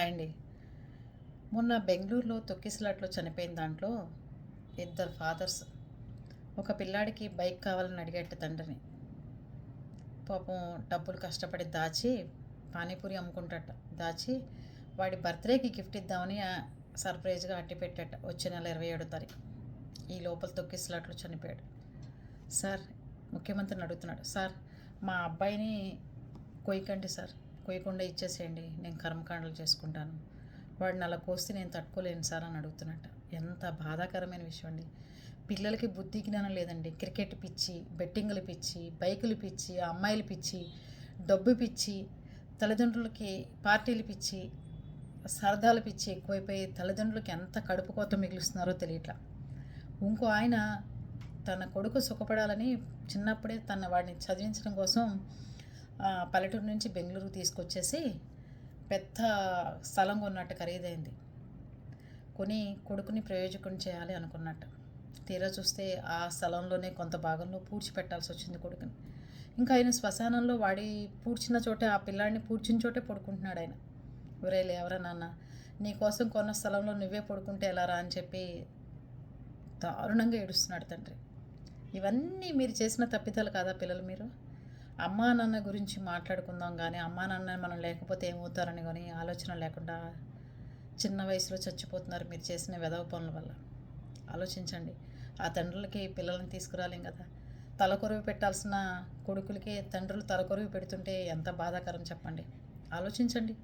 అండి. మొన్న బెంగుళూరులో తొక్కిసలాటలో చనిపోయిన దాంట్లో ఇద్దరు ఫాదర్స్. ఒక పిల్లాడికి బైక్ కావాలని అడిగేట తండ్రిని. పాపం డబ్బులు కష్టపడి దాచి పానీపూరి అమ్ముకుంటాట. దాచి వాడి బర్త్డేకి గిఫ్ట్ ఇద్దామని సర్ప్రైజ్గా అట్టి పెట్టాట. వచ్చే నెల 27వ తారీఖు. ఈ లోపల తొక్కిసలాటలో చనిపోయాడు. సార్, ముఖ్యమంత్రిని అడుగుతున్నాడు, సార్ మా అబ్బాయిని కొయ్యకండి సార్, కొయ్యకుండా ఇచ్చేసేయండి, నేను కర్మకాండలు చేసుకుంటాను, వాడిని అలా కోస్తే నేను తట్టుకోలేను సార్ అని అడుగుతున్నట్ట. ఎంత బాధాకరమైన విషయం అండి. పిల్లలకి బుద్ధి జ్ఞానం లేదండి. క్రికెట్ పిచ్చి, బెట్టింగులు పిచ్చి, బైకులు పిచ్చి, అమ్మాయిలు పిచ్చి, డబ్బు పిచ్చి, తల్లిదండ్రులకి పార్టీలు పిచ్చి, సరదాలు పిచ్చి ఎక్కువైపోయి తల్లిదండ్రులకి ఎంత కడుపు కోత మిగులుస్తున్నారో తెలియట్లా. ఇంకో ఆయన తన కొడుకు సుఖపడాలని చిన్నప్పుడే వాడిని చదివించడం కోసం పల్లెటూరు నుంచి బెంగళూరు తీసుకొచ్చేసి పెద్ద స్థలం కొన్నట్టు, ఖరీదైంది. కొని కొడుకుని ప్రయోజకుని చేయాలి అనుకున్నట్టు. తీరా చూస్తే ఆ స్థలంలోనే కొంత భాగంలో పూడ్చిపెట్టాల్సి వచ్చింది కొడుకుని. ఇంకా ఆయన శ్మశానంలో వాడి పూడ్చిన చోటే, ఆ పిల్లాడిని పూడ్చిన చోటే పడుకుంటున్నాడు ఆయన. ఎవరైనా ఎవరా నాన్న, నీకోసం కొన్న స్థలంలో నువ్వే పడుకుంటే ఎలా రా అని చెప్పి దారుణంగా ఏడుస్తున్నాడు తండ్రి. ఇవన్నీ మీరు చేసిన తప్పిదాలు కాదా పిల్లలు? మీరు అమ్మా నాన్న గురించి మాట్లాడుకుందాం కానీ అమ్మా నాన్న మనం లేకపోతే ఏమవుతారని కానీ ఆలోచన లేకుండా చిన్న వయసులో చచ్చిపోతున్నారు మీరు చేసిన వెధవ పనుల వల్ల. ఆలోచించండి. ఆ తండ్రులకి పిల్లల్ని తీసుకురాలేం కదా. తలకొరువు పెట్టాల్సిన కొడుకులకి తండ్రులు తలకొరువు పెడుతుంటే ఎంత బాధాకరం చెప్పండి. ఆలోచించండి.